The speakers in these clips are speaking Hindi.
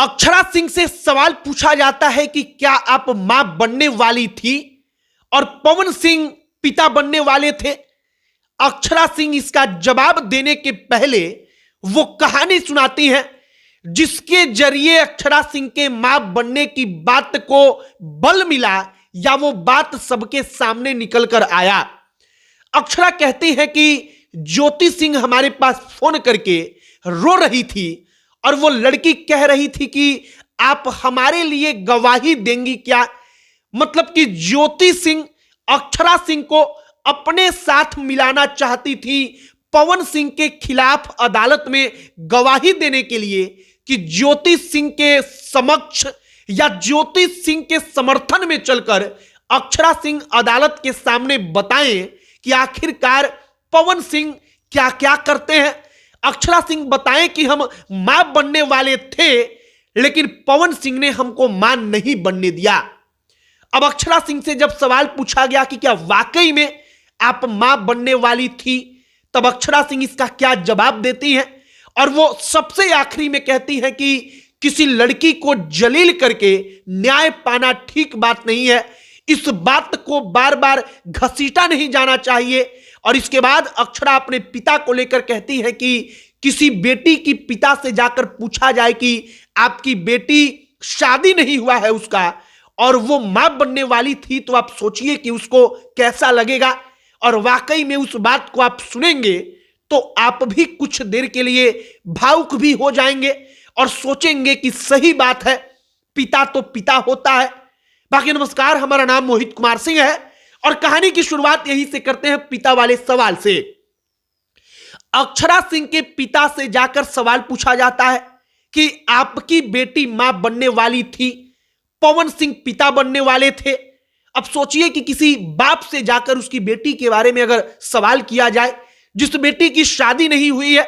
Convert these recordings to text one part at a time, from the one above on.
अक्षरा सिंह से सवाल पूछा जाता है कि क्या आप मां बनने वाली थी और पवन सिंह पिता बनने वाले थे। अक्षरा सिंह इसका जवाब देने के पहले वो कहानी सुनाती हैं जिसके जरिए अक्षरा सिंह के मां बनने की बात को बल मिला या वो बात सबके सामने निकल कर आया। अक्षरा कहती है कि ज्योति सिंह हमारे पास फोन करके रो रही थी और वो लड़की कह रही थी कि आप हमारे लिए गवाही देंगी क्या। मतलब कि ज्योति सिंह अक्षरा सिंह को अपने साथ मिलाना चाहती थी पवन सिंह के खिलाफ अदालत में गवाही देने के लिए कि ज्योति सिंह के समक्ष या ज्योति सिंह के समर्थन में चलकर अक्षरा सिंह अदालत के सामने बताएं कि आखिरकार पवन सिंह क्या क्या करते हैं। अक्षरा सिंह बताएं कि हम मां बनने वाले थे लेकिन पवन सिंह ने हमको मां नहीं बनने दिया। अब अक्षरा सिंह से जब सवाल पूछा गया कि क्या वाकई में आप मां बनने वाली थी, तब अक्षरा सिंह इसका क्या जवाब देती हैं और वो सबसे आखिरी में कहती हैं कि किसी लड़की को जलील करके न्याय पाना ठीक बात नहीं है, इस बात को बार बार घसीटा नहीं जाना चाहिए। और इसके बाद अक्षरा अपने पिता को लेकर कहती है कि किसी बेटी की पिता से जाकर पूछा जाए कि आपकी बेटी शादी नहीं हुआ है उसका और वो मां बनने वाली थी, तो आप सोचिए कि उसको कैसा लगेगा। और वाकई में उस बात को आप सुनेंगे तो आप भी कुछ देर के लिए भावुक भी हो जाएंगे और सोचेंगे कि सही बात है, पिता तो पिता होता है। बाकी नमस्कार, हमारा नाम मोहित कुमार सिंह है और कहानी की शुरुआत यहीं से करते हैं पिता वाले सवाल से। अक्षरा सिंह के पिता से जाकर सवाल पूछा जाता है कि आपकी बेटी मां बनने वाली थी, पवन सिंह पिता बनने वाले थे। अब सोचिए कि किसी बाप से जाकर उसकी बेटी के बारे में अगर सवाल किया जाए, जिस बेटी की शादी नहीं हुई है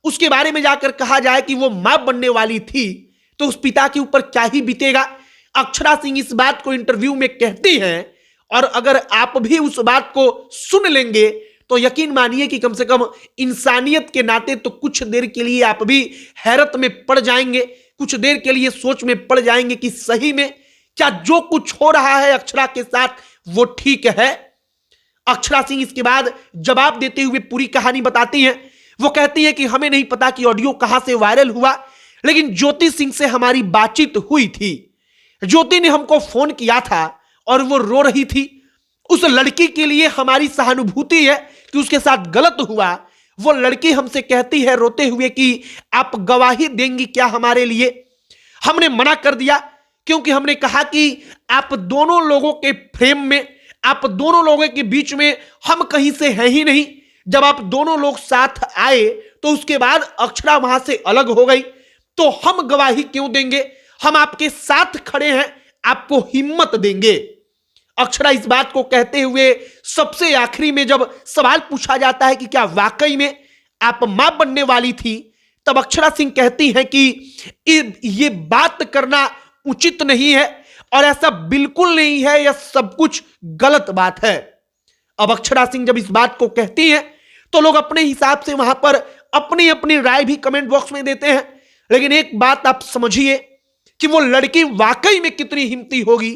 उसके बारे में जाकर कहा जाए कि वो मां बनने वाली थी, तो उस पिता के ऊपर क्या ही बीतेगा। अक्षरा सिंह इस बात को इंटरव्यू में कहती हैं और अगर आप भी उस बात को सुन लेंगे तो यकीन मानिए कि कम से कम इंसानियत के नाते तो कुछ देर के लिए आप भी हैरत में पड़ जाएंगे, कुछ देर के लिए सोच में पड़ जाएंगे कि सही में क्या जो कुछ हो रहा है अक्षरा के साथ वो ठीक है। अक्षरा सिंह इसके बाद जवाब देते हुए पूरी कहानी बताती हैं। वो कहती है कि हमें नहीं पता कि ऑडियो कहां से वायरल हुआ, लेकिन ज्योति सिंह से हमारी बातचीत हुई थी। ज्योति ने हमको फोन किया था और वो रो रही थी। उस लड़की के लिए हमारी सहानुभूति है कि उसके साथ गलत हुआ। वो लड़की हमसे कहती है रोते हुए कि आप गवाही देंगी क्या हमारे लिए। हमने मना कर दिया क्योंकि हमने कहा कि आप दोनों लोगों के फ्रेम में, आप दोनों लोगों के बीच में हम कहीं से हैं ही नहीं। जब आप दोनों लोग साथ आए तो उसके बाद अक्षरा वहां से अलग हो गई, तो हम गवाही क्यों देंगे, हम आपके साथ खड़े हैं, आपको हिम्मत देंगे। अक्षरा इस बात को कहते हुए सबसे आखिरी में जब सवाल पूछा जाता है कि क्या वाकई में आप मां बनने वाली थी, तब अक्षरा सिंह कहती हैं कि ये बात करना उचित नहीं है और ऐसा बिल्कुल नहीं है, यह सब कुछ गलत बात है। अब अक्षरा सिंह जब इस बात को कहती हैं तो लोग अपने हिसाब से वहां पर अपनी अपनी राय भी कमेंट बॉक्स में देते हैं, लेकिन एक बात आप समझिए कि वो लड़की वाकई में कितनी हिम्मती होगी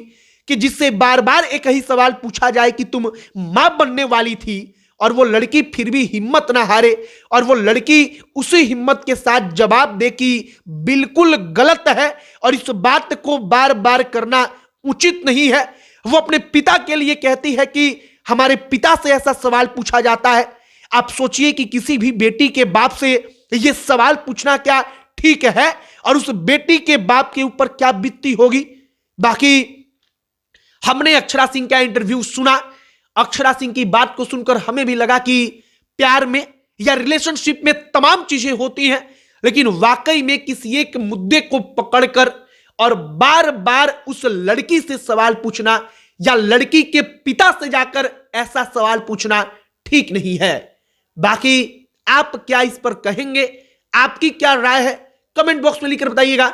कि जिससे बार बार एक ही सवाल पूछा जाए कि तुम मां बनने वाली थी और वो लड़की फिर भी हिम्मत ना हारे और वो लड़की उसी हिम्मत के साथ जवाब दे कि बिल्कुल गलत है और इस बात को बार बार करना उचित नहीं है। वो अपने पिता के लिए कहती है कि हमारे पिता से ऐसा सवाल पूछा जाता है। आप सोचिए कि किसी भी बेटी के बाप से यह सवाल पूछना क्या ठीक है और उस बेटी के बाप के ऊपर क्या बीतती होगी। बाकी हमने अक्षरा सिंह का इंटरव्यू सुना। अक्षरा सिंह की बात को सुनकर हमें भी लगा कि प्यार में या रिलेशनशिप में तमाम चीजें होती हैं, लेकिन वाकई में किसी एक मुद्दे को पकड़कर और बार बार उस लड़की से सवाल पूछना या लड़की के पिता से जाकर ऐसा सवाल पूछना ठीक नहीं है। बाकी आप क्या इस पर कहेंगे, आपकी क्या राय है, कमेंट बॉक्स में लिखकर बताइएगा।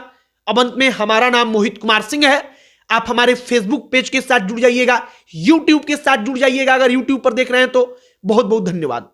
अब अंत में हमारा नाम मोहित कुमार सिंह है। आप हमारे फेसबुक पेज के साथ जुड़ जाइएगा, यूट्यूब के साथ जुड़ जाइएगा अगर यूट्यूब पर देख रहे हैं तो। बहुत बहुत धन्यवाद।